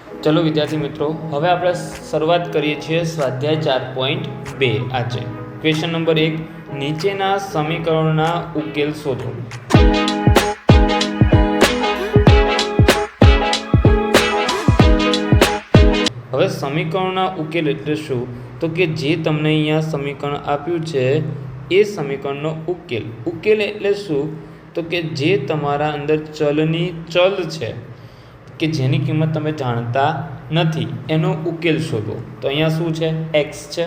ચલો વિદ્યાર્થી મિત્રો, હવે આપણે શરૂઆત કરીએ છીએ સ્વાધ્યાય 4.2. આજે ક્વેશ્ચન નંબર 1, નીચેના સમીકરણોના ઉકેલ શોધો. હવે સમીકરણોના ઉકેલ એટલે શું? તો કે જે તમને અહીંયા સમીકરણ આપ્યું છે એ સમીકરણનો ઉકેલ. ઉકેલ એટલે શું? તો કે જે તમારા અંદર ચલની ચલ છે કે જેની કિંમત તમે જાણતા નથી એનો ઉકેલ શોધો. તો અહીંયા શું છે? એક્સ છે.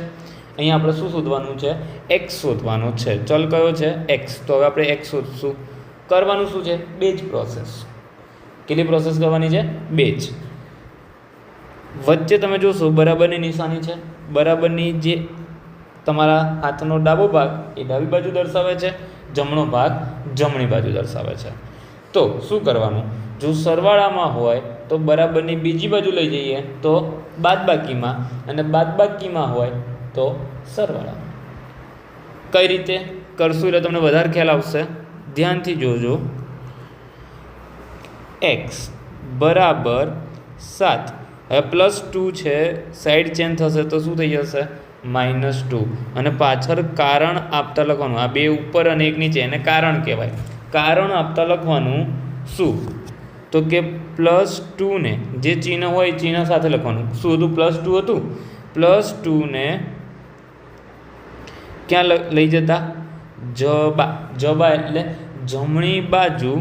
અહીંયા આપણે શું શોધવાનું છે? એક્સ શોધવાનો છે. ચલ કયો છે? એક્સ. તો હવે આપણે એક્સ શોધશું. કરવાનું શું છે? બે જ પ્રોસેસ. કેટલી પ્રોસેસ કરવાની છે? બે જ. વચ્ચે તમે જોશો બરાબરની નિશાની છે. બરાબરની જે તમારા હાથનો ડાબો ભાગ એ ડાબી બાજુ દર્શાવે છે, જમણો ભાગ જમણી બાજુ દર્શાવે છે. તો શું કરવાનું? જો સરવાળામાં હોય તો બરાબરની બીજી બાજુ લઈ જઈએ તો બાદબાકીમાં, અને બાદબાકીમાં હોય તો સરવાળામાં. કઈ રીતે કરશું એટલે તમને વધારે ખ્યાલ આવશે. ધ્યાનથી જોજો. એક્સ બરાબર 7. હવે +2 છે, સાઈડ ચેન્જ થશે તો શું થઈ જશે? -2. અને પાછળ કારણ આપતા લખવાનું. આ બે ઉપર અને એક નીચે, એને કારણ કહેવાય. કારણ આપતા લખવાનું શું? તો કે +2 ને જે ચિહ્ન હોય ચિહ્ન સાથે લખવાનું. શું હતું? +2 હતું. +2 ને ક્યાં લઈ જતા? જબા એટલે જમણી બાજુ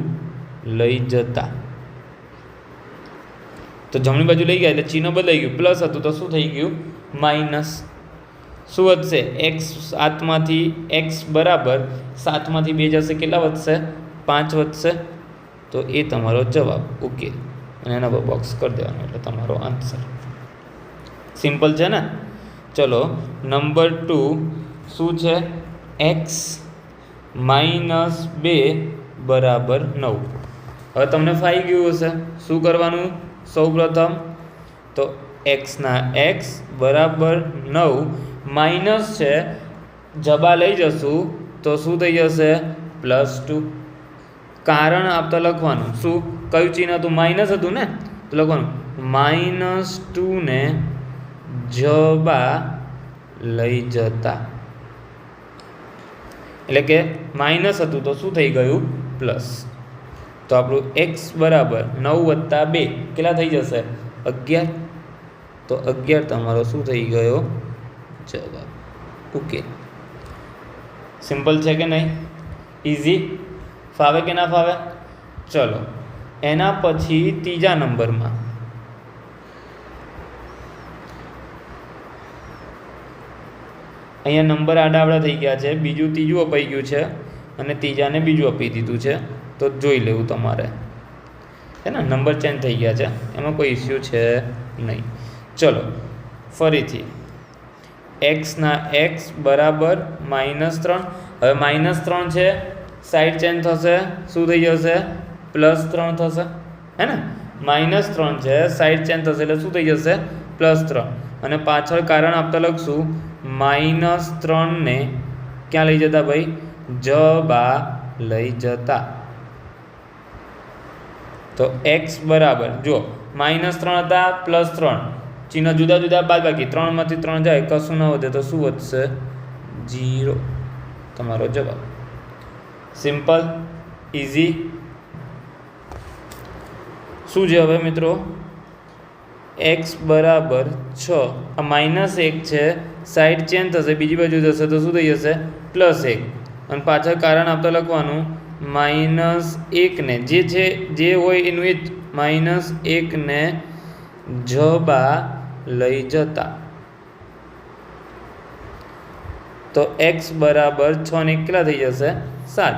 લઈ જતા. તો જમણી બાજુ લઈ ગયા એટલે ચિહ્ન બદલાઈ ગયું. પ્લસ હતું તો શું થઈ ગયું? માઇનસ. શું વધશે? એક્સ 7માંથી એક્સ બરાબર 7માંથી 2 જશે, કેટલા વધશે? 5 વધશે. તો એ તમારો જવાબ, ઉકેલ. અને એના પર બોક્સ કરી દેવાનું એટલે તમારો આન્સર. સિમ્પલ છે ને? ચલો નંબર 2 શું છે? એક્સ -2 બરાબર 9. હવે તમને ફાઈ ગયું હશે. શું કરવાનું? સૌ પ્રથમ તો એક્સના એક્સ બરાબર 9 માઇનસ છે, જબા લઈ જશું તો શું થઈ જશે? +2. કારણ આપતા લખવાનું. શું? કયું ચિહ્ન હતું? માઇનસ હતું ને? તો લખવાનું -2 ને જબા લઈ જતા. એટલે કે માઇનસ હતું તો શું થઈ ગયું? પ્લસ. તો આપણું એક્સ બરાબર 9 + 2 કેટલા થઈ જશે? 11. તો 11 તમારો શું થઈ ગયો? જવાબ. ઓકે. સિમ્પલ છે કે નહીં? ઇઝી. ફાવે કે ના ફાવે? ચલો એના પછી ત્રીજા નંબરમાં અહીંયા નંબર આડાવડા થઈ ગયા છે. બીજું ત્રીજું અપાઈ ગયું છે અને ત્રીજાને બીજું આપી દીધું છે. તો જોઈ લેવું તમારે, હે ને? નંબર ચેન્જ થઈ ગયા છે, એમાં કોઈ ઇસ્યુ છે નહીં. ચલો ફરીથી એક્સના એક્સ બરાબર -3. હવે -3 છે, સાઈડ ચેન્જ થશે, શું થઈ જશે? +3 થશે, હે ને? -3 છે, સાઈડ ચેન્જ થશે એટલે શું થઈ જશે? +3. અને પાછળ કારણ આપતા લખશું -3 ને ક્યાં લઈ જતા ભાઈ? જબા લઈ જતા. તો એક્સ બરાબર જો -3 હતા, +3, ચિહ્ન જુદા જુદા, બાદબાકી. 3માંથી 3 જાય, કશું ન વધે તો શું વધશે? 0. તમારો જવાબ. Simple, easy. શું છે હવે મિત્રો? એક્સ બરાબર 6. આ -1 છે, સાઈડ ચેન્જ થશે, બીજી બાજુ જશે તો શું થઈ જશે? +1. અને પાછળ કારણ આપતા લખવાનું -1 ને જે છે જે હોય એનું એ -1 ને જબા લઈ જતા. તો એક્સ બરાબર 6 ને કેટલા થઈ જશે? 7.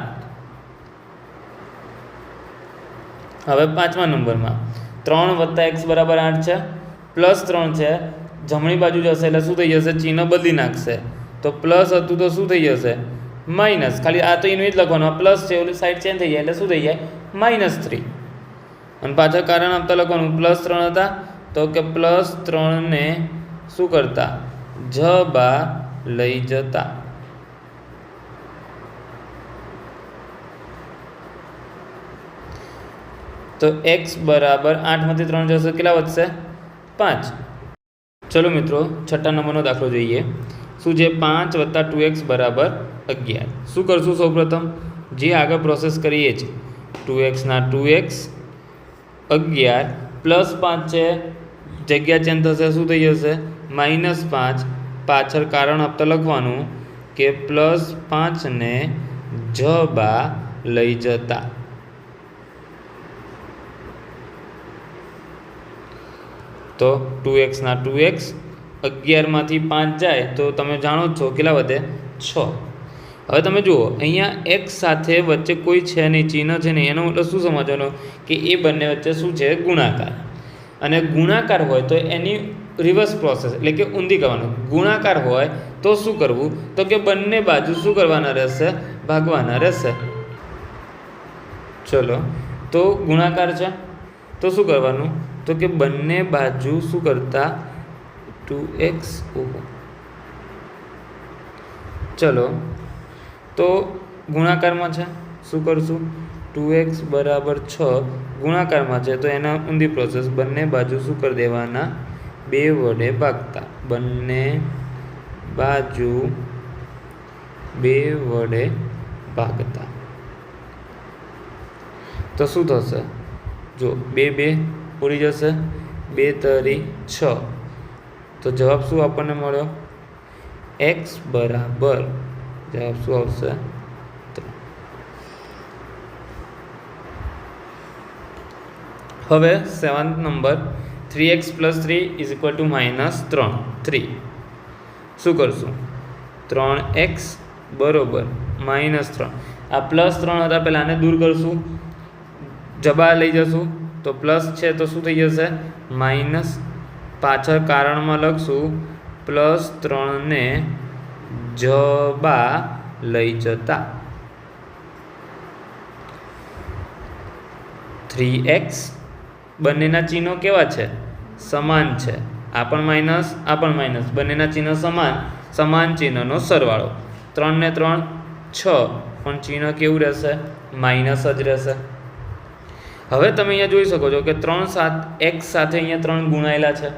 હવે પાંચમા નંબરમાં 3 + એક્સ બરાબર 8 છે, +3 છે, જમણી બાજુ જશે એટલે શું થઈ જશે? ચિહ્ન બદલી નાખશે. તો પ્લસ હતું તો શું થઈ જશે? માઇનસ. ખાલી આ તો એનું જ લખવાનું. આ પ્લસ છે, ઓલી સાઈડ ચેન્જ થઈ જાય એટલે શું થઈ જાય? -3. અને પાછળ કારણ આપતા લખવાનું +3 હતા તો કે +3 ને શું કરતા? જબા લઈ જતા. તો x બરાબર 8માંથી 3 જશે, કેટલા વધશે? 5। ચલો મિત્રો, છઠ્ઠા નંબરનો દાખલો જોઈએ. શું છે? 5 + 2x = 11. શું કરશું? સૌપ્રથમ જે આગળ પ્રોસેસ કરીએ જ 2x ના 2x 11 + 5 છે, જગ્યા ચેન્જ થશે, શું થઈ જશે? -5. પાછળ કારણ આપતા લખવાનું કે +5 ને જબા લઈ જતા. તો 2x ના 2x 11 માંથી 5 જાય તો તમે જાણો જ છો કેટલા વધે? 6. હવે તમે જુઓ, અહીંયા x સાથે વચ્ચે કોઈ છે નહીં, ચિહ્ન છે નહીં, એનો મતલબ શું સમજવાનો કે એ બંને વચ્ચે શું છે? ગુણાકાર. અને ગુણાકાર હોય તો એની રિવર્સ પ્રોસેસ એટલે કે ઊંધી કરવાનું. ગુણાકાર હોય તો શું કરવું? તો કે બંને બાજુ શું કરવાના રહેશે? ભાગવાના રહેશે. ચલો, તો ગુણાકાર છે તો શું કરવાનું? તો કે બંને બાજુ શું કરતા? 2x. ચલો, તો ગુણાકારમાં છે, શું કરશું? 2x = 6 ગુણાકારમાં છે તો એના ઊંધી પ્રોસેસ, બંને બાજુ શું કરી દેવાના? 2 વડે ભાગતા. બંને બાજુ 2 વડે ભાગતા. તો શું થશે? જો 2 2 ઉડી જશે, 2 તરી 6. તો જવાબ શું આપણને મળ્યો? x બરાબર જવાબ શું આવશે? 3. હવે 7th નંબર, 3x + 3 = -3. શું કરશું? 3x બરોબર -3. આ +3 હતા, પહેલાં આને દૂર કરશું, જબા લઈ જશું તો પ્લસ છે તો શું થઈ જશે? માઇનસ. પાછળ કારણમાં લખશું +3 ને જબા લઈ જતા. 3x બંનેના ચિહ્નો કેવા છે? સમાન છે. આ પણ માઇનસ, આ પણ માઇનસ, બંનેના ચિહ્ન સમાન, સમાન ચિહ્નનો સરવાળો. 3 ને 3 6, પણ ચિહ્ન કેવું રહેશે? માઇનસ જ રહેશે. હવે તમે અહીંયા જોઈ શકો છો કે 3 x સાથે અહીંયા 3 ગુણાયેલા છે,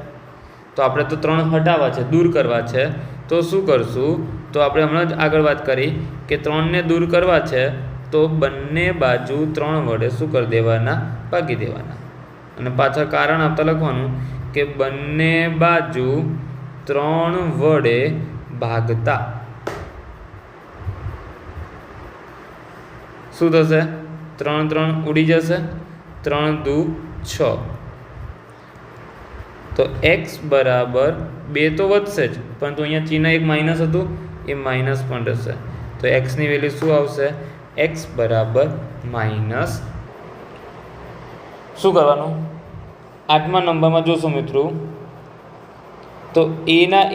તો આપણે તો 3 હટાવવા છે, દૂર કરવા છે. તો શું કરશું? તો આપણે હમણાં જ આગળ વાત કરી કે 3 ને દૂર કરવા છે તો બંને બાજુ 3 વડે શું કરી દેવાના? ભાગી દેવાના. અને પાછળ કારણ આપતા લખવાનું કે બંને બાજુ 3 વડે ભાગતા. શું થશે? 3 3 ઉડી જશે, 3 દુ 6. તો x બરાબર 2 તો વધશે જ, પરંતુ અહીંયા ચિહ્ન એક માઇનસ હતું, એ માઇનસ પણ રહેશે. તો એક્સની વેલ્યુ શું આવશે? x બરાબર માઇનસ. શું કરવાનું? 8મા નંબરમાં જોશો મિત્રો, તો એના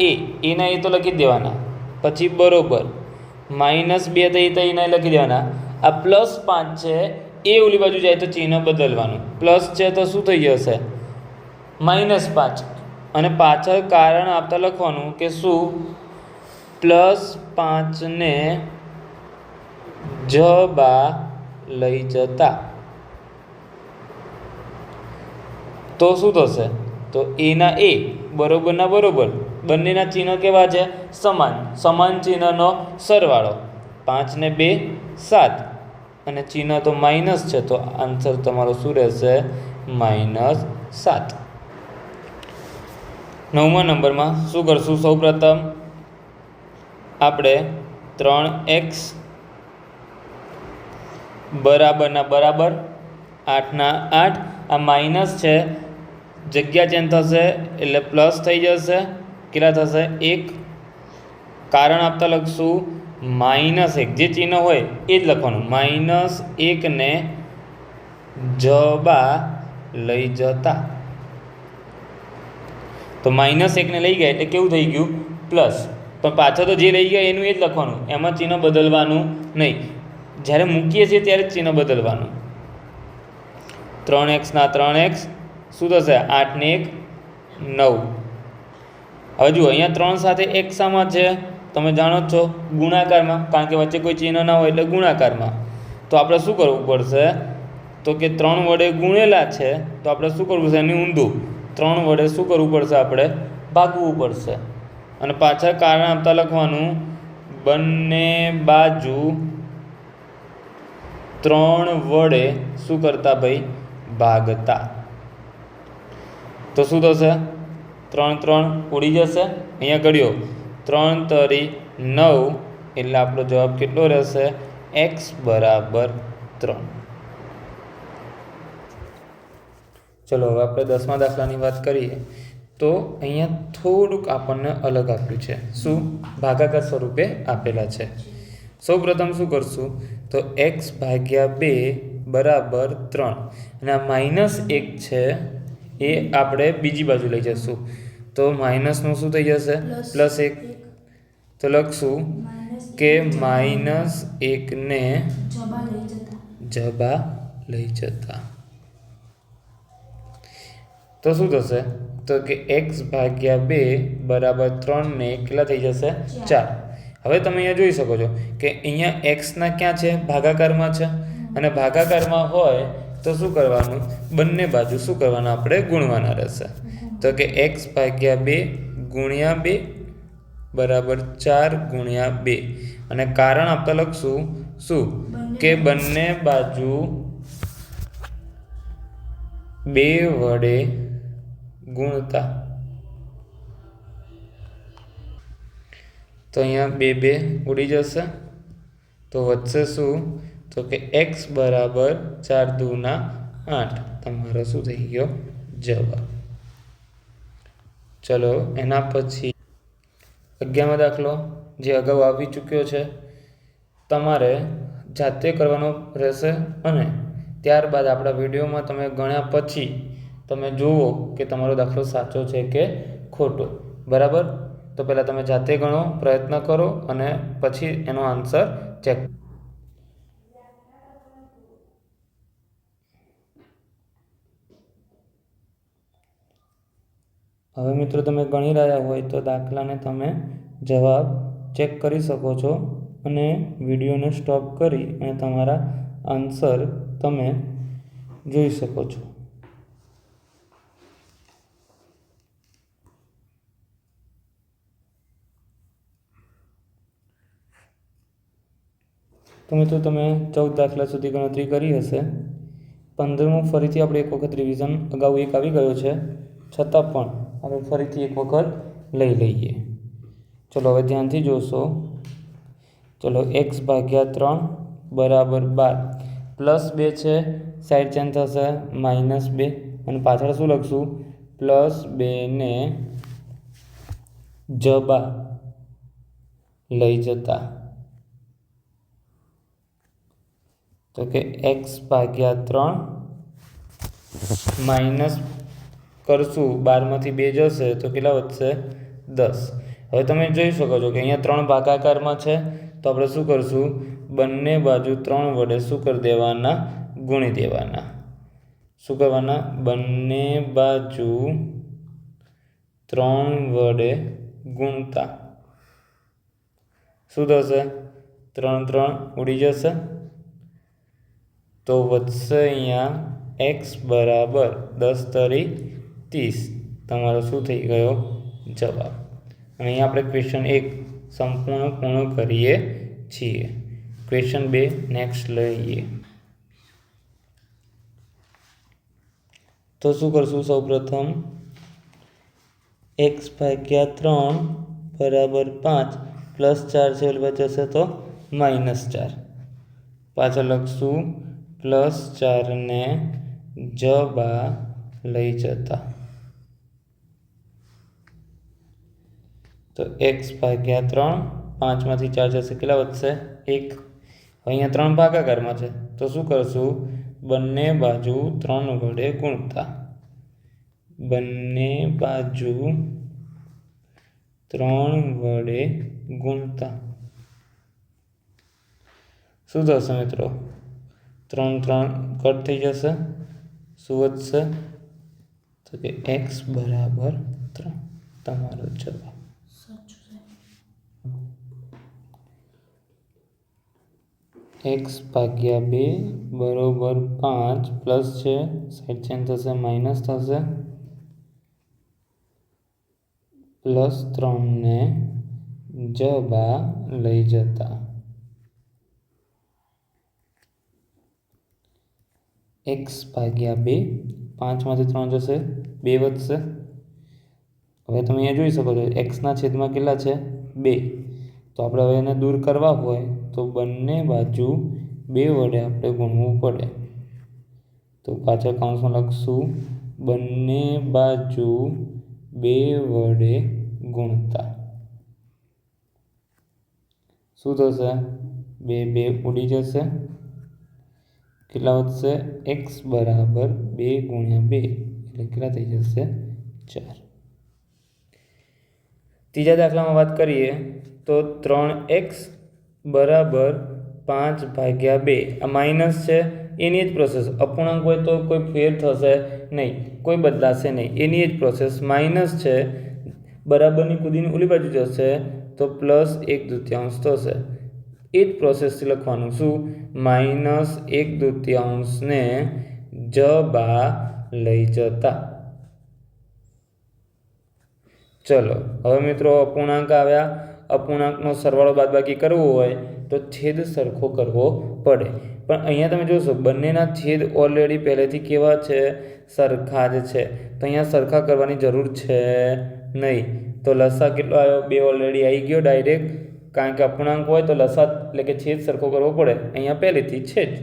એ તો લખી જ દેવાના, પછી બરોબર -2 તો એના લખી દેવાના. આ +5 છે, એ ઓલી બાજુ જાય તો ચિહ્ન બદલવાનું. પ્લસ છે તો શું થઈ જશે? -5. અને પાછળ કારણ આપતા લખવાનું કે શું? +5 ને જબા લઈ જતા. તો શું થશે? તો એના બરોબરના બરોબર, બંનેના ચિહ્ન કેવા છે? સમાન, સમાન ચિહ્નનો સરવાળો. 5 ને 2 7, અને ચિહ્ન તો માઇનસ છે, તો આન્સર તમારો શું રહેશે? -7. 9મા નંબરમાં શું કરશું? સૌપ્રથમ આપણે 3x બરાબરના બરાબર, 8 ના 8, આ માઇનસ છે, જગ્યા ચેન્જ થશે એટલે પ્લસ થઈ જશે. કેટલા થશે? 1. કારણ આપતા લખશું -1, જે ચિહ્ન હોય એ જ લખવાનું. -1 ને જબા લઈ જતા. તો -1 ને લઈ ગયા એટલે કેવું થઈ ગયું? પ્લસ. પણ પાછળ તો જે લઈ ગયા એનું એ જ લખવાનું, એમાં ચિહ્ન બદલવાનું નહીં. જ્યારે મૂકીએ છીએ ત્યારે જ ચિહ્ન બદલવાનું. 3x ના 3x શું થશે? 8 ને 1 9. હવે જુઓ, અહીંયા 3 સાથે x શામાં છે? તમે જાણો જ છો, ગુણાકારમાં, કારણ કે વચ્ચે કોઈ ચિહ્ન ના હોય એટલે ગુણાકારમાં. તો આપણે શું કરવું પડશે? તો કે 3 વડે ગુણેલા છે તો આપણે શું કરવું છે? એની ઊંધું 3 વડે શું કરવું પડશે? આપણે ભાગવું પડશે. અને પાછળ કારણ આપતા લખવાનું બંને બાજુ 3 વડે શું કરતા ભાઈ? ભાગતા. તો શું થશે? 3 3 ઉડી જશે. અહીંયા કર્યો 3 તરી 9, એટલે આપણો જવાબ કેટલો રહેશે? x બરાબર 3. ચલો હવે આપણે 10મા દાખલાની વાત કરીએ. તો અહીંયા થોડુંક આપણને અલગ આપ્યું છે. શું? ભાગાકાર સ્વરૂપે આપેલા છે. સૌ પ્રથમ શું કરશું? તો x/2 બરાબર 3, અને આ -1 છે એ આપણે બીજી બાજુ લઈ જઈશું. તો માઇનસનું શું થઈ જશે? +1. તો લખશું કે -1 ને જબા લઈ જતા. તો શું થશે? તો કે x/2 બરાબર 3 ને કેટલા થઈ જશે? 4. હવે તમે અહીંયા જોઈ શકો છો કે અહીંયા x ક્યાં છે? ભાગાકારમાં છે. અને ભાગાકારમાં હોય તો શું કરવાનું? બંને બાજુ શું કરવાના? આપણે ગુણવાના રહેશે. તો કે x/2 ગુણ્યા 2 બરાબર 4 ગુણ્યા 2. અને કારણ આપતા લખશું શું? કે બંને બાજુ 2 વડે ગુણતા. તો અહીંયા 2 2 ઉડી જશે. તો વધશે શું? તો કે x બરાબર 4 × 2 = 8. તમારો શું થઈ ગયો? જવાબ. ચલો એના પછી 11મો દાખલો જે અગાઉ આવી ચૂક્યો છે, તમારે જાતે કરવાનો રહેશે. અને ત્યારબાદ આપણા વિડીયોમાં તમે ગણ્યા પછી તમે જુઓ કે તમારો દાખલો સાચો છે કે ખોટો. બરાબર? તો પહેલાં તમે જાતે ગણો, પ્રયત્ન કરો, અને પછી એનો આન્સર ચેક. હવે મિત્રો તમે ગણી રહ્યા હોય તો દાખલાને તમે જવાબ ચેક કરી શકો છો, અને વિડીયોને સ્ટોપ કરી અને તમારા આન્સર તમે જોઈ શકો છો. તો મિત્રો તમે 14 દાખલા સુધી ગણતરી કરી હશે. 15મું ફરીથી આપણે એક વખત રિવિઝન, અગાઉ એક આવી ગયો છે છતાં પણ આપણે ફરીથી એક વખત લઈ લઈએ. ચલો હવે ધ્યાનથી જોશો. ચલો x/3 બરાબર 12. +2 છે, સાઈડ ચેન્જ થશે -2, અને પાછળ શું લખશું? +2 ને જબા લઈ જતા. તો કે x/3 માઇનસ કરશું, 12માંથી 2 જશે તો કેટલા વધશે? 10. હવે તમે જોઈ શકો છો કે અહીંયા 3 ભાગાકારમાં છે. તો આપણે શું કરશું? બંને બાજુ 3 વડે શું કરી દેવાના? ગુણી દેવાના. શું કરવાના? બંને બાજુ 3 વડે ગુણતા. શું થશે? 3 3 ઉડી જશે. તો વધશે અહીંયા x બરાબર 10 તરી 30. તમારો શું થઈ ગયો? જવાબ. અને અહીંયા આપણે ક્વેશ્ચન 1 સંપૂર્ણ પૂર્ણ કરીએ છીએ. ક્વેશ્ચન 2 નેક્સ્ટ લઈએ. તો શું કરશું? સૌપ્રથમ x/3 બરાબર 5, +4 છે એટલે જશે તો -4. પાછળ લખશું +4 ને જબા લઈ જતા. તો x/3, 5માંથી 4 જશે, કેટલા વધશે? 1. અહીંયા 3 ભાગાકારમાં છે તો શું કરશું? બંને બાજુ 3 વડે ગુણતા. બંને બાજુ 3 વડે ગુણતા. શું થશે મિત્રો? 3 3 કટ થઈ જશે. શું વધશે? તો કે x બરાબર 3. તમારો જવાબ. x/2 બરાબર 5, પ્લસ છે, સાઈડ ચેન્જ થશે, માઇનસ થશે. +3 ને જબા લઈ જતા x/2 5માંથી 3 જશે 2 વધશે। હવે તમે અહીંયા જોઈ શકો છો x ના છેદમાં કેટલા છે 2, તો આપણે હવે એને દૂર કરવા હોય તો બંને બાજુ 2 વડે આપણે ગુણવું પડે। તો પાછળ કૌંસમાં લખશું બંને બાજુ 2 વડે ગુણતા શું થશે 2 2 ઉડી જશે, કેટલા વધશે x બરાબર 2 ગુણ્યા 2 એટલે કેટલા થઈ જશે 4। ત્રીજા દાખલામાં વાત કરીએ તો 3x બરાબર 5/2 આ માઇનસ છે એની જ પ્રોસેસ, અપૂર્ણાંક હોય તો કોઈ ફેર થશે નહીં, કોઈ બદલાશે નહીં, એની જ પ્રોસેસ માઇનસ છે બરાબરની કૂદીને ઓલી બાજુ જશે તો +1/2 થશે। એ જ પ્રોસેસથી લખવાનું શું -1/2 ને જબા લઈ જતા। ચલો હવે મિત્રો અપૂર્ણાંક આવ્યા, અપૂર્ણાંકનો સરવાળો બાદબાકી કરવો હોય તો છેદ સરખો કરવો પડે, પણ અહીંયા તમે જોશો બંનેના છેદ ઓલરેડી પહેલેથી કેવા છે સરખા જ છે, તો અહીંયા સરખા કરવાની જરૂર છે નહીં। તો લસા કેટલો આવ્યો 2 ઓલરેડી આવી ગયો ડાયરેક્ટ, કારણ કે અપૂર્ણાંક હોય તો લસા એટલે કે છેદ સરખો કરવો પડે, અહીંયા પહેલેથી છે જ,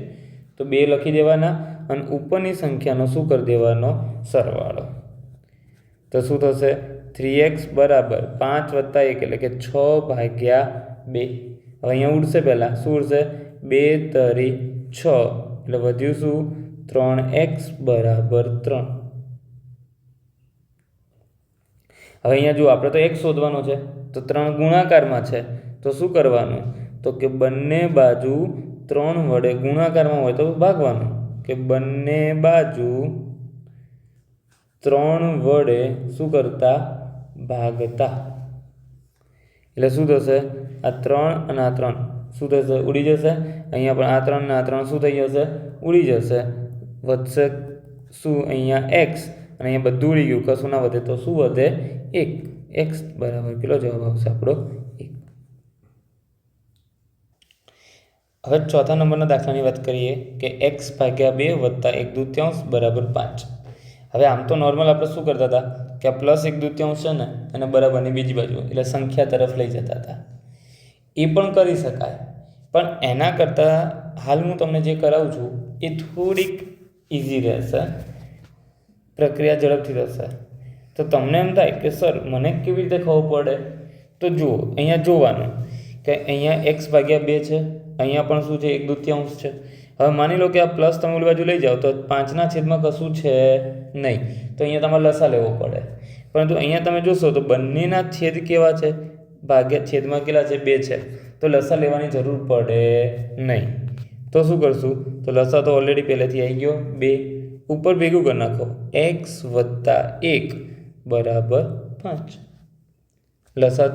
તો 2 લખી દેવાના અને ઉપરની સંખ્યાનો શું કરી દેવાનો સરવાળો, તો શું થશે 3x બરાબર 5 + 1 એટલે કે 6/2। હવે અહીંયા ઉડશે પહેલાં શું ઉડશે 2 તરી 6 એટલે વધ્યું શું 3x બરાબર 3। હવે અહીંયા જુઓ આપણે તો x શોધવાનો છે તો 3 ગુણાકારમાં છે તો શું કરવાનું તો કે બંને બાજુ 3 વડે ગુણાકારમાં હોય તો ભાગવાનું, કે બંને બાજુ 3 વડે શું કરતા ભાગતા, એટલે શું થશે આ 3 અને આ 3 શું થશે ઉડી જશે, અહીંયા પણ આ 3 ને આ 3 શું થઈ જશે ઉડી જશે, વધશે શું અહીંયા x અને અહીંયા બધું ઉડી ગયું, કશું ના વધે તો શું વધે 1, x બરાબર કેટલો જવાબ આવશે આપણો 1। હવે ચોથા નંબરના દાખલાની વાત કરીએ કે x/2 + 1/2 બરાબર 5। હવે આમ તો નોર્મલ આપણે શું કરતા હતા કે આ +1/2 છે ને અને બરાબરની બીજી બાજુ એટલે સંખ્યા તરફ લઈ જતા હતા, એ પણ કરી શકાય, પણ એના કરતાં હાલ હું તમને જે કરાવું છું એ થોડીક ઇઝી રહેશે, પ્રક્રિયા ઝડપથી થશે। તો તમને એમ થાય કે સર મને કેવી રીતે ખબર પડે, તો જુઓ અહીંયા જોવાનું કે અહીંયા x/2 છે, અહીંયા પણ શું છે 1/2 છે। હવે માની લો કે આ પ્લસ તમે ઓલી બાજુ લઈ જાઓ તો 5ના છેદમાં કશું છે નહીં, તો અહીંયા તમારે લસા લેવો પડે, પરંતુ અહીંયા તમે જોશો તો બંનેના છેદ કેવા છે ભાગ્યા છેદમાં કેટલા છે 2 છે, તો લસા લેવાની જરૂર પડે નહીં। તો શું કરશું તો લસા તો ઓલરેડી પહેલેથી આવી ગયો 2, ઉપર ભેગું કરી નાખો x + 1 બરાબર 5, લસા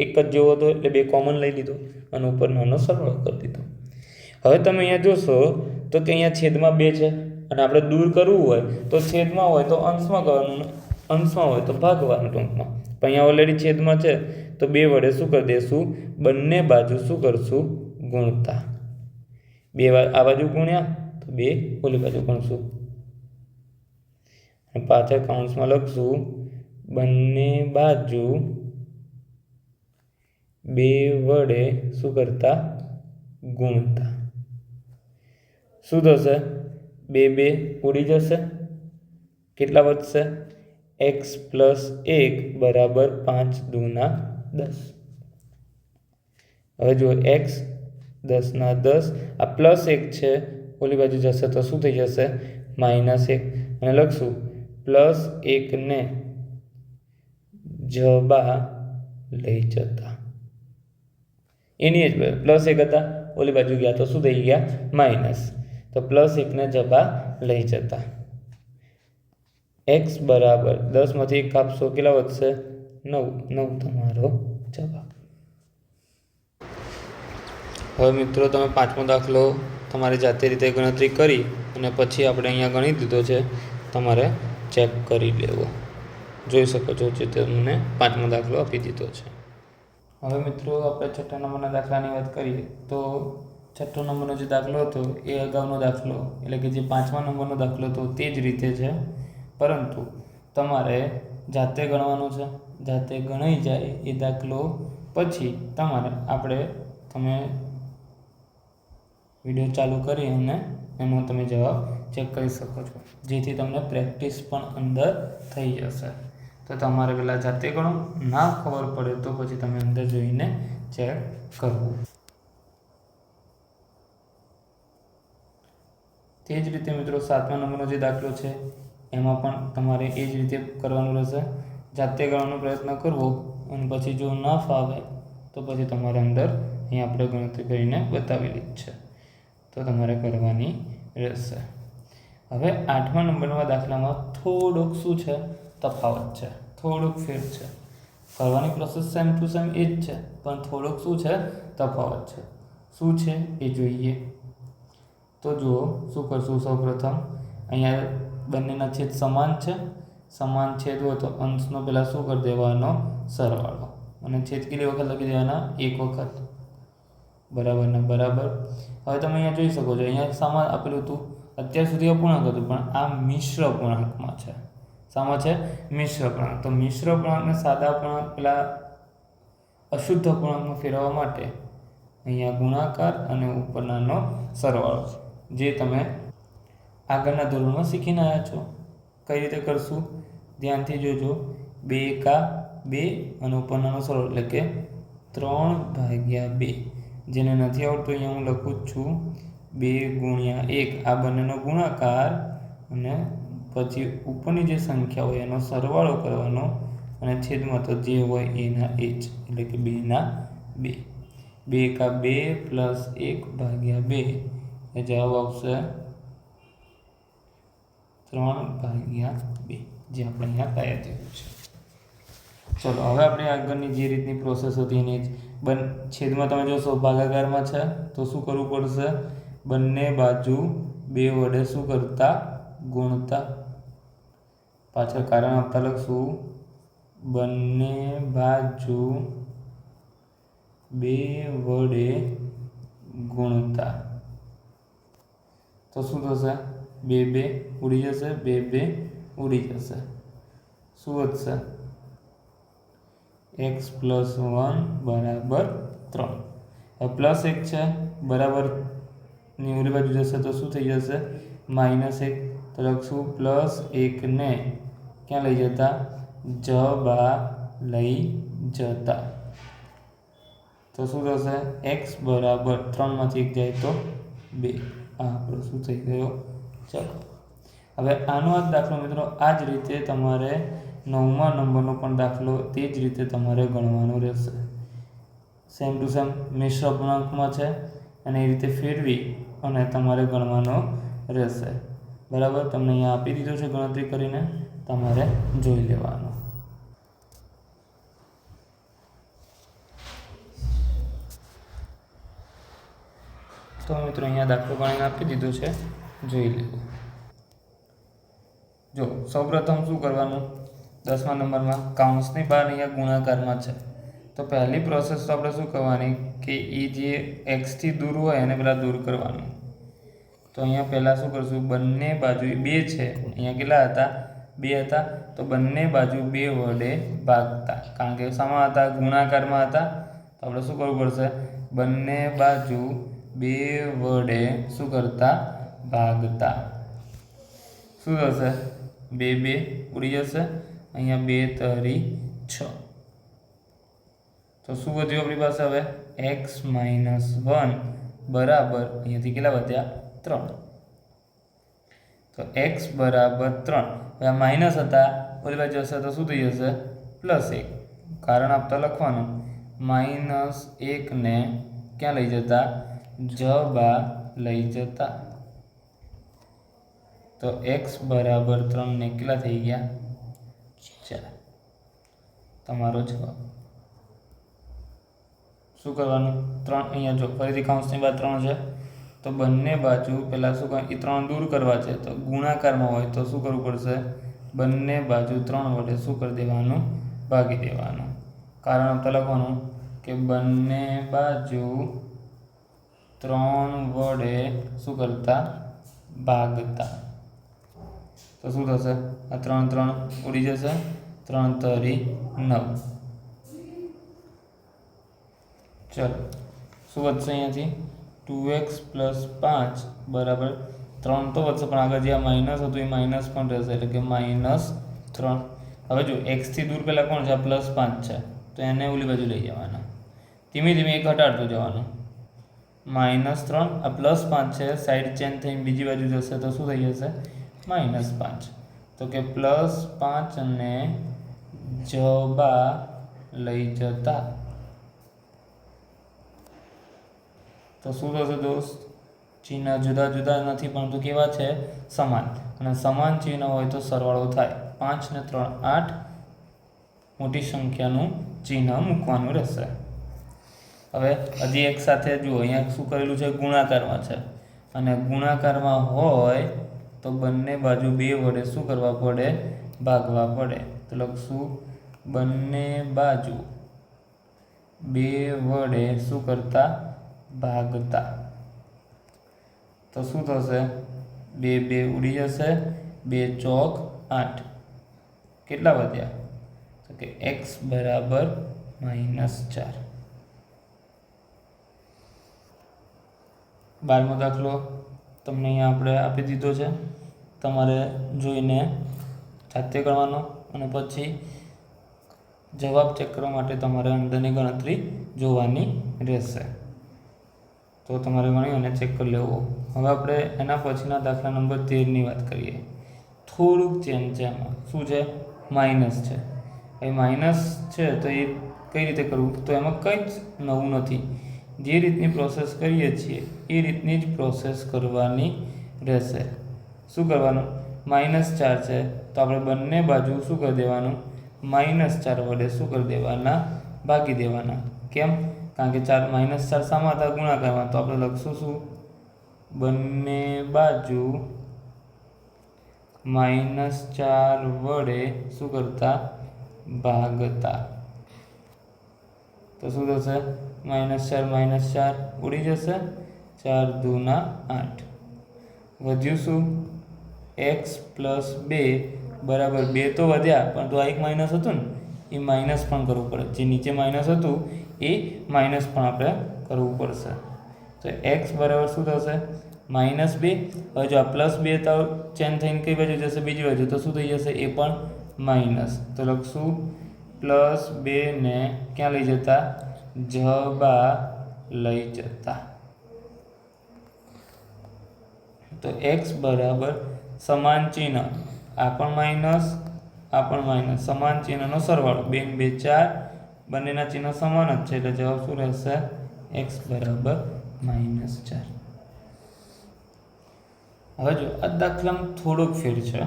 એક જ જેવો હતો એટલે 2 કોમન લઈ લીધો અને ઉપર નાનો સરવાળો કરી દીધો। હવે તમે અહીંયા જોશો તો કે અહીંયા છેદમાં 2 છે અને આપણે દૂર કરવું હોય તો છેદમાં હોય તો અંશમાં કરવાનું, અંશમાં હોય તો ભાગવાનું ટૂંકમાં, પણ અહીંયા ઓલરેડી છેદમાં છે તો 2 વડે શું કરી દઈશું બંને બાજુ શું કરશું ગુણતા, 2 આ બાજુ ગુણ્યા તો 2 ઓલી બાજુ ગુણશું અને પાછળ કૌંસમાં લખશું બંને બાજુ 2 વડે શું કરતા ગુણતા, શું થશે 2 2 ઉડી જશે, કેટલા વધશે x + 1 બરાબર 5×2 = 10। હવે જો x 10×10 આ +1 છે ઓલી બાજુ જશે તો શું થઈ જશે -1 અને લખશું +1 ને જબા લઈ જતા, એની જ +1 હતા ઓલી બાજુ ગયા તો શું થઈ ગયા માઇનસ, તો +1 ને જબા લઈ જતા, x બરાબર 10માંથી 1 કાપશો કેટલા વધશે 9 તમારો જવાબ। હવે મિત્રો તમે પાંચમો દાખલો તમારી જાતે રીતે ગણતરી કરી અને પછી આપણે અહીંયા ગણી દીધો છે, તમારે ચેક કરી લેવો। જોઈ શકો છો જે તમને 5મો દાખલો આપી દીધો છે. હવે મિત્રો આપણે 6થા નંબરના દાખલાની વાત કરીએ તો 6થો નંબરનો જે દાખલો હતો એ અગાઉનો દાખલો એટલે કે જે 5મા નંબરનો દાખલો હતો તે જ રીતે છે, પરંતુ તમારે જાતે ગણવાનું છે. જાતે ગણાઈ જાય એ દાખલો પછી તમે વિડીયો ચાલુ કરી અને એનો તમે જવાબ ચેક કરી શકો છો, જેથી તમને પ્રેક્ટિસ પણ અંદર થઈ જશે. તો તમારે પહેલાં જાતે ગણો, ના ખબર પડે તો પછી તમે અંદર જોઈને ચેક કરવું. તે જ રીતે મિત્રો 7મા નંબરનો જે દાખલો છે એમાં પણ તમારે એ જ રીતે કરવાનું રહેશે. જાતે ગણવાનો પ્રયત્ન કરવો અને પછી જો ના ફાવે તો પછી તમારે અંદર અહીં આપણે ગણતરી કરીને બતાવેલી જ છે, તો તમારે કરવાની રહેશે. હવે 8મા નંબરના દાખલામાં થોડોક શું છે, તફાવત છે, થોડુંક ફેર છે. કરવાની પ્રોસેસ સેમ ટુ સેમ એ જ છે, પણ થોડુંક શું છે, તફાવત છે. શું છે એ જોઈએ. તો જુઓ શું કરશું. સૌપ્રથમ અહીંયા બંનેના છેદ સમાન છે. સમાન છેદ હોય તો અંશનો પહેલાં શું કરી દેવાનો, સરવાળો, અને છેદ કેટલી વખત લખી દેવાના, એક વખત. બરાબર ને બરાબર. હવે તમે અહીંયા જોઈ શકો છો, અહીંયા સમાન આપેલું હતું, અત્યાર સુધી અપૂર્ણાંક હતું, પણ આ મિશ્ર પૂર્ણાંકમાં છે. શામાં છે, મિશ્ર પૂર્ણાંક. તો મિશ્ર પૂર્ણાંકને સાદા પૂર્ણાંક પેલા અશુદ્ધ પૂર્ણાંકમાં ફેરવવા માટે અહીંયા ગુણાકાર અને ઉપરનાનો સરવાળો, જે તમે આગળના ધોરણમાં શીખીને આવ્યા છો. કઈ રીતે કરશું, ધ્યાનથી જોજો. 2 એકા 2 અને ઉપરનાનો સરવાળો એટલે કે 3/2. જેને નથી આવડતું અહીંયા હું લખું જ છું 2 × 1. આ બંનેનો ગુણાકાર અને પછી ઉપરની જે સંખ્યા હોય એનો સરવાળો કરવાનો અને છેદમાં તો જે હોય એના એ જ, એટલે કે 2/2. 2 એકા 2 પ્લસ 1/2 એ જવાબ આવશે 3/2, જે આપણે અહીંયા તૈયાર થયું છે. ચલો હવે આપણે આગળની જે રીતની પ્રોસેસ હતી એની છેદમાં તમે જોશો ભાગાકારમાં છે તો શું કરવું પડશે, બંને બાજુ 2 વડે શું કરતા, ગુણતા. પાછળ કારણ આપતા લખશું, બંને બાજુ 2 વડે ગુણતા. તો શું થશે, 2 ઉડી જશે, 2 ઉડી જશે. શું વધશે, x + 1 = 3. હવે +1 છે, બરાબરની ઓલી બાજુ જશે તો શું થઈ જશે, -1. તો લખશું +1 ને ક્યાં લઈ જતા, જબા લઈ જતા. તો શું થશે, x = 3માંથી 1 જાય તો 2. આ આપણો શું થઈ ગયો. ચલો હવે આનો આ દાખલો મિત્રો આ જ રીતે તમારે 9મા નંબરનો પણ દાખલો તે જ રીતે તમારે ગણવાનો રહેશે. સેમ ટુ સેમ મિશ્ર પૂર્ણાંકમાં છે અને એ રીતે ફેરવી અને તમારે ગણવાનો રહેશે. બરાબર, તમને અહીંયા આપી દીધું છે ગણતરી કરીને, તમારે જોઈ લેવાનું. તો મિત્રો અહીંયા દાખલો ગણીને આપી દીધો છે, જોઈ લેવું. જો સૌપ્રથમ શું કરવાનું, 10મા નંબરમાં કૌંસની બહાર અહીંયા ગુણાકારમાં છે, તો પહેલી પ્રોસેસ તો આપણે શું કરવાની કે એ જે એક્સથી દૂર હોય એને પહેલાં દૂર કરવાનું. તો અહીંયા પહેલાં શું કરશું, બંને બાજુ 2 છે, અહીંયા કેટલા હતા, 2 હતા, તો બંને બાજુ 2 વડે ભાગતા. કારણ કે શામાં હતા, ગુણાકારમાં હતા, તો આપણે શું કરવું પડશે, બંને બાજુ 2 વડે શું કરતા, ભાગતા. શું થશે, 2 ઉડી જશે, અહીંયા 2 × 6. તો શું વધ્યું આપણી પાસે હવે, x - 1 બરાબર અહીંયાથી કેટલા વધ્યા, 3. તો x = 3. હવે આ માઇનસ હતા, ઓલી બાજુ જશે તો શું થઈ જશે, +1. કારણ આપતા લખવાનું, -1 ને ક્યાં લઈ જતા, જબા લઈ જતા. તો x = 3 ને કેટલા થઈ ગયા, 4. તમારો જવાબ. શું કરવાનું, 3 અહીંયા જો ફરીથી કૌંસની બહાર 3 છે, તો બંને બાજુ પહેલાં શું કરવાનું, એ 3 દૂર કરવા છે, તો ગુણાકારમાં હોય તો શું કરવું પડશે, બંને બાજુ 3 વડે શું કરી દેવાનું? ભાગી દેવાનું. કારણ આપતા લખવાનું કે બંને બાજુ 3 વડે શું કરતા? ભાગતા. તો શું થશે? આ 3 3 ઉડી જશે. 3 તરી 9. ચલો શું વધશે અહીંયાથી? 2x + 5 બરાબર 3 તો વધશે, પણ આગળ જે આ માઇનસ હતું એ માઇનસ પણ રહેશે, એટલે કે -3. હવે જો x થી દૂર પહેલાં કોણ છે? આ +5 છે, તો એને ઓલી બાજુ લઈ જવાના. ધીમે ધીમે એક ઘટાડતું જવાનું. -3 આ +5 છે, સાઈડ ચેન્જ થઈને બીજી બાજુ જશે તો શું થઈ જશે? -5. તો કે +5 અને જબા લઈ જતા. તો શું થશે દોસ્ત? ચિહ્ન જુદા જુદા નથી, પરંતુ કેવા છે? સમાન. અને સમાન ચિહ્ન હોય તો સરવાળો થાય. 5 ને 3 8. મોટી સંખ્યાનું ચિહ્ન મૂકવાનું રહેશે. હવે હજી એક સાથે જુઓ, અહીંયા શું કરેલું છે? ગુણાકારમાં છે, અને ગુણાકારમાં હોય તો બંને બાજુ 2 વડે શું કરવા પડે? ભાગવા પડે. તો લખશું બંને બાજુ 2 વડે શું કરતા? ભાગતા. તો શું થશે? 2 2 ઉડી જશે. 2 ચોક 8. કેટલા વધ્યા? તો કે x બરાબર -4. 12મો દાખલો તમને અહીંયા આપણે આપી દીધો છે. તમારે જોઈને જાતે કરવાનો, અને પછી જવાબ ચેક કરવા માટે તમારે અંદરની ગણતરી જોવાની રહેશે. તો તમારે ગણી અને ચેક કરી લેવું. હવે આપણે એના પછીના દાખલા નંબર 13ની વાત કરીએ. થોડુંક ચેન્જ છે એમાં. શું છે? માઇનસ છે. એ માઇનસ છે તો એ કઈ રીતે કરવું? તો એમાં કંઈ જ નવું નથી. જે રીતની પ્રોસેસ કરીએ છીએ એ રીતની જ પ્રોસેસ કરવાની રહેશે. શું કરવાનું? -4 છે તો આપણે બંને બાજુ શું કરી દેવાનું? -4 વડે શું કરી દેવાના? ભાગી દેવાના. કેમ? કારણ કે -4 શામાં હતા? ગુણાકારમાં. તો આપણે લખશું શું? બંને બાજુ -4 વડે શું કરતા? ભાગતા. તો શું થશે? -4 ઉડી જશે. 4 દૂના 8. વધ્યું શું? x + 2 બરાબર 2 તો વધ્યા, પરંતુ આ એક માઇનસ હતું ને, એ માઇનસ પણ કરવું પડે. જે નીચે માઇનસ હતું એ માઇનસ પણ આપણે કરવું પડશે. તો x બરાબર શું થશે? -2. હવે જો આ +2 તો ચેન્જ થઈને કઈ બાજુ જશે? બીજી બાજુ. તો શું થઈ જશે? એ પણ માઇનસ. તો લખશું +2 ને ક્યાં લઈ જતા? જબા લઈ જતા. તો x બરાબર સમાન ચિહ્ન, આ પણ માઇનસ, આ પણ માઇનસ, સમાન ચિહ્નનો સરવાળો. 2 ને 2 4, બંનેના ચિહ્ન સમાન જ છે, એટલે જવાબ શું રહેશે? x બરાબર -4. હવે જો આ દાખલામાં થોડોક ફેર છે.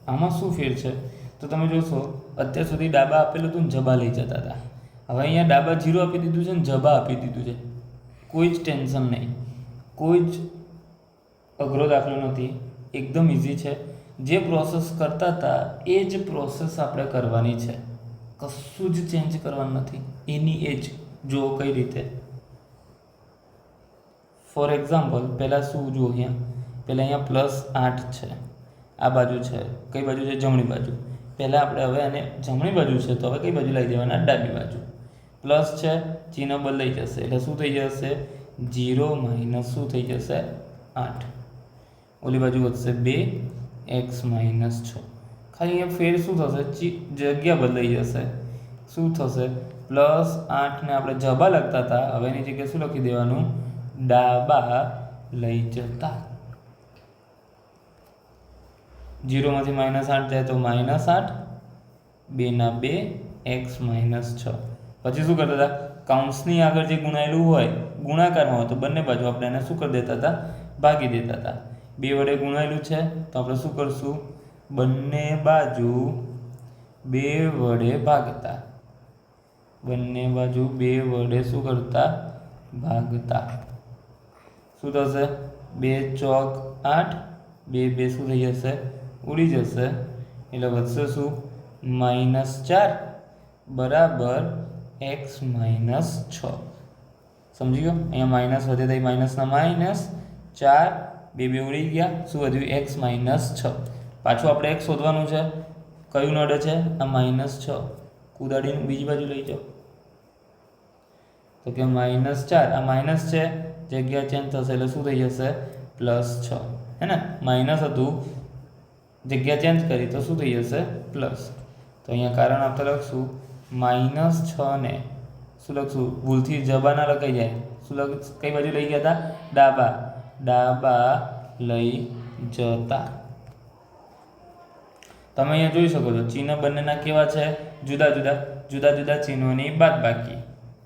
આમાં શું ફેર છે? તો તમે જોશો, અત્યાર સુધી ડાબા આપેલું હતું ને જબા લઈ જતા હતા. હવે અહીંયા ડાબા 0 આપી દીધું છે ને જબા આપી દીધું છે. કોઈ જ ટેન્શન નહીં, કોઈ જ અઘરો દાખલો નથી, એકદમ ઇઝી છે. જે પ્રોસેસ કરતા હતા એ જ પ્રોસેસ આપણે કરવાની છે. કશું જ ચેન્જ કરવાનું નથી, એની એ જ. જુઓ કઈ રીતે. ફોર એક્ઝામ્પલ, પહેલાં શું જુઓ? પહેલાં અહીંયા +8 છે, આ બાજુ છે. કઈ બાજુ છે? જમણી બાજુ. પહેલાં આપણે હવે આને જમણી બાજુ છે તો હવે કઈ બાજુ લઈ દેવાના? ડાબી બાજુ. પ્લસ છે, ચિહ્ન બદલાઈ જશે, એટલે શું થઈ જશે? 0 - શું થઈ જશે? 8. ઓલી બાજુ વધશે 2, x - 6. ખાલી અહીંયા ફેર શું થશે? જગ્યા બદલાઈ જશે. શું થશે? +8 ને આપણે જબા લખતા હતા, હવે એની જગ્યાએ શું લખી દેવાનું? ડાબા લઈ જતા. 0 માંથી -8 જાય તો -8, 2 ના 2, x - 6. પછી શું કરતા હતા? કૌંસની આગળ જે ગુણાયેલું હોય, ગુણાકારમાં હોય, તો બંને બાજુ આપણે એને શું કરી દેતા હતા? ભાગી દેતા હતા. 2 વડે ગુણાયેલું છે તો આપણે શું કરશું? બંને બાજુ 2 વડે ભાગતા. બંને બાજુ 2 વડે શું કરતા? ભાગતા. શું થશે? 2 ચોક 8, 2 2 શું થઈ જશે? ઉડી જશે. એટલે વધશે શું? -4 બરાબર x - 6. સમજી ગયો? અહીંયા માઇનસ વધે તો માઇનસના માઇનસ 4, બે ઉડી ગયા. શું વધ્યું? x - 6. પાછું આપણે x શોધવાનું છે. કયું નડે છે? આ -6. કુદાડીને બીજી બાજુ લઈ જાઓ તો કે -4. આ માઇનસ છે, જગ્યા ચેન્જ થશે એટલે શું થઈ જશે? +6. હે ને? માઇનસ હતું, જગ્યા ચેન્જ કરી તો શું થઈ જશે? પ્લસ. તો અહીંયા કારણ આપણે લખશું -6 ને શું લખશું? ભૂલથી જબા ના લખાઈ જાય. શું કઈ બાજુ લઈ ગયા હતા? ડાબા લઈ જતા. તમે અહીંયા જોઈ શકો છો ચિહ્ન બંનેના કેવા છે? જુદા જુદા ચિહ્નોની બાદબાકી.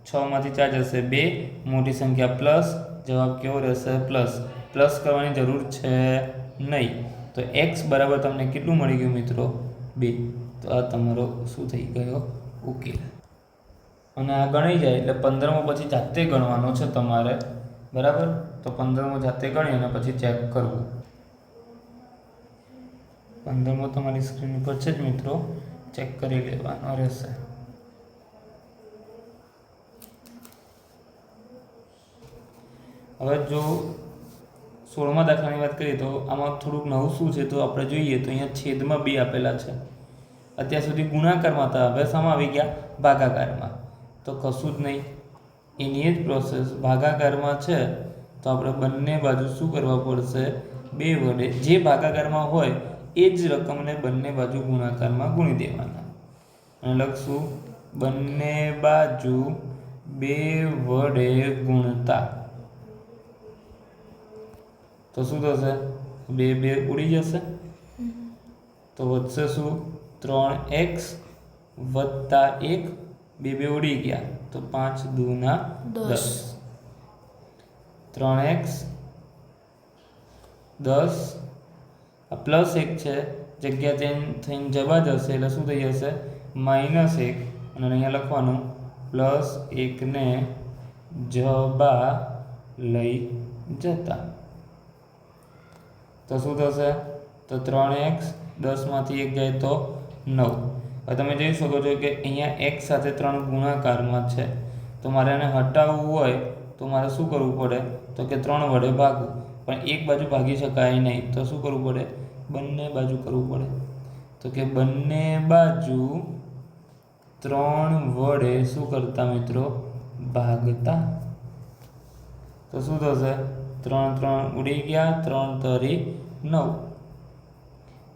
6 માંથી 4 જશે 2, મોટી સંખ્યા પ્લસ, જવાબ કેવો રહેશે? પ્લસ કરવાની જરૂર છે નહીં. તો x બરાબર તમને કેટલું મળી ગયું મિત્રો? 2. તો આ તમારો શું થઈ ગયો? ઉકેલ. અને આ ગણાઈ જાય એટલે 15મો પછી જાતે ગણવાનો છે તમારે, બરાબર? તો 15મો જાતે ગણી અને પછી ચેક કરવું. 15મો તમારી સ્ક્રીન ઉપર છે જ મિત્રો, ચેક કરી લેવાનો રહેશે. હવે જો 16મા દાખલાની વાત કરીએ તો આમાં થોડુંક નવું શું છે તો આપણે જોઈએ તો અહીંયા છેદમાં 2 આપેલા છે. અત્યાર સુધી ગુણાકારમાં હતા, હવે શામાં આવી ગયા? ભાગાકારમાં. તો કશું જ નહીં, એની જ પ્રોસેસ. ભાગાકારમાં છે તો આપણે બંને બાજુ શું કરવા પડશે? 2 વડે જે ભાગાકારમાં હોય એ જ રકમને બંને બાજુ ગુણાકારમાં ગુણી દેવાના. અને લખશું બંને બાજુ 2 વડે ગુણતા. તો શું થશે? 2 ઉડી જશે. તો વધશે શું? 3x વત્તા 1, 2 ઉડી ગયા તો 5 દૂના 10. 3x 10, આ પ્લસ 1 છે, જગ્યા ચેન્જ થઈને જવા જશે એટલે શું થઈ જશે? -1. અને અહીંયા લખવાનું +1 ને જબા લઈ જતા. તો શું થશે? તો 3x 10 માંથી 1 જાય તો 9. હવે તમે જોઈ શકો છો કે અહીંયા x સાથે 3 ગુણાકારમાં છે, તો મારે એને હટાવવું હોય તો મારે શું કરવું પડે? તો કે 3 વડે ભાગવું. પણ એક બાજુ ભાગી શકાય નહીં, તો શું કરવું પડે? બંને બાજુ કરવું પડે. તો કે બંને બાજુ 3 વડે શું કરતા મિત્રો? ભાગતા. તો શું થશે? 3 ઉડી ગયા, 3 તરી 9.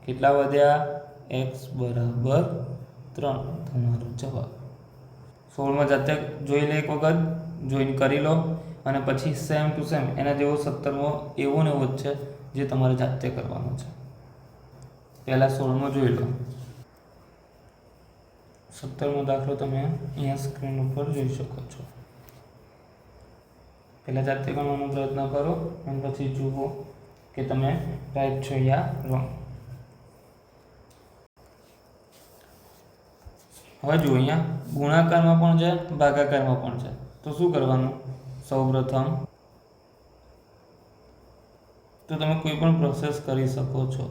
કેટલા વધ્યા? x બરાબર 3. તમારો જવાબ. 16માં જાતે જોઈ લે, એક વખત જોઈન કરી લો અને પછી સેમ ટુ સેમ એના જેવો 17મો એવો ને એવો જ છે જે તમારે જાતે કરવાનો છે. પહેલાં 16મો જોઈ લો. 17મો દાખલો તમે અહીંયા સ્ક્રીન ઉપર જોઈ શકો છો. પહેલાં જાતે ગણવાનો પ્રયત્ન કરો અને પછી જુઓ કે તમે રાઈટ છો યા રોંગ. હવે જુઓ, અહીંયા ગુણાકારમાં પણ છે, ભાગાકારમાં પણ છે. તો શું કરવાનું? સૌપ્રથમ તો તમે કોઈ પણ પ્રોસેસ કરી શકો છો,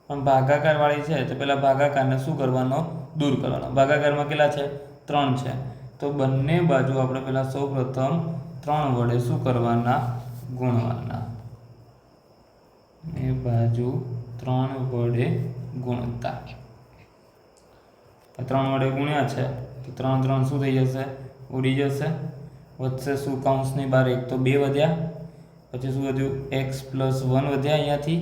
પણ ભાગાકારવાળી છે તો પહેલાં ભાગાકારને શું કરવાનો? દૂર કરવાનો. ભાગાકારમાં કેટલા છે? 3 છે. તો બંને બાજુ આપણે પહેલાં સૌપ્રથમ 3 વડે શું કરવાના? ગુણવાના. એ બાજુ 3 વડે ગુણતા. 3 વડે ગુણ્યા છે તો 3 શું થઈ જશે? ઉડી જશે. વધશે શું? કૌંસની બહાર 1 તો 2 વધ્યા. પછી શું વધ્યું? x + 1 વધ્યા અહીંયાથી,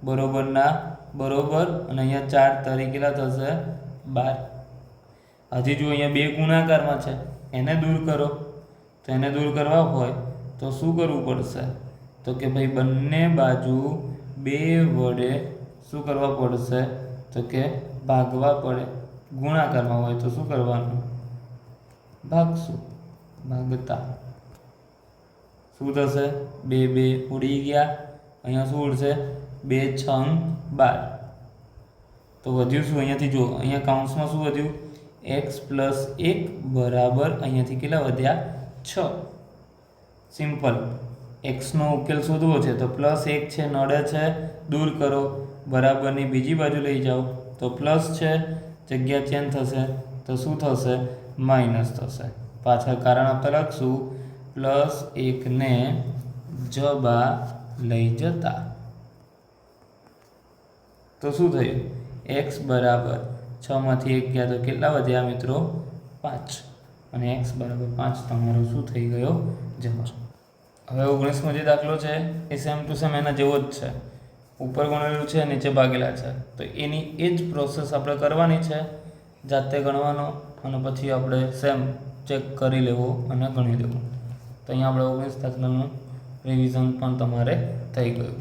બરોબરના બરોબર. અને અહીંયા 4 તરી કેટલા થશે? 12. હજી જો અહીંયા 2 ગુણાકારમાં છે, એને દૂર કરો. તો એને દૂર કરવા હોય તો શું કરવું પડશે? તો કે ભાઈ બંને બાજુ 2 વડે શું કરવા પડશે? તો કે ભાગવા પડે. ગુણાકારમાં હોય તો શું કરવાનું? ભાગશું. ભાગતા. શું થશે? 2 ઉડી ગયા. અહીંયા શું ઉડશે? 2 × 6 = 12. તો વધ્યું શું? અહીંયાથી જુઓ, અહીંયા કૌંસમાં શું વધ્યું? x + 1 બરાબર અહીંયાથી કેટલા વધ્યા? 6. સિમ્પલ. x નો ઉકેલ શોધવો છે તો +1 છે, નડે છે, દૂર કરો. બરાબરની બીજી બાજુ લઈ જાઓ તો પ્લસ છે, જગ્યા ચેન્જ થશે તો શું થશે? માઇનસ થશે. પાછળ કારણ આપણે લખશું +1 ને જબા લઈ જતા. તો શું થયું? x બરાબર 6 માંથી 1 ગયા તો કેટલા વધ્યા મિત્રો? 5. અને x બરાબર 5 તમારો શું થઈ ગયો? જવાબ. હવે 19મો જે દાખલો છે એ સેમ ટુ સેમ એના જેવો જ છે. ઉપર ગણેલું છે, નીચે ભાગેલા છે. તો એની એ જ પ્રોસેસ આપણે કરવાની છે, જાતે ગણવાનો અને પછી આપણે સેમ ચેક કરી લેવો અને ગણી લેવું. તો અહીંયા આપણે 19 દાખલાનું રિવિઝન પણ તમારે થઈ ગયું.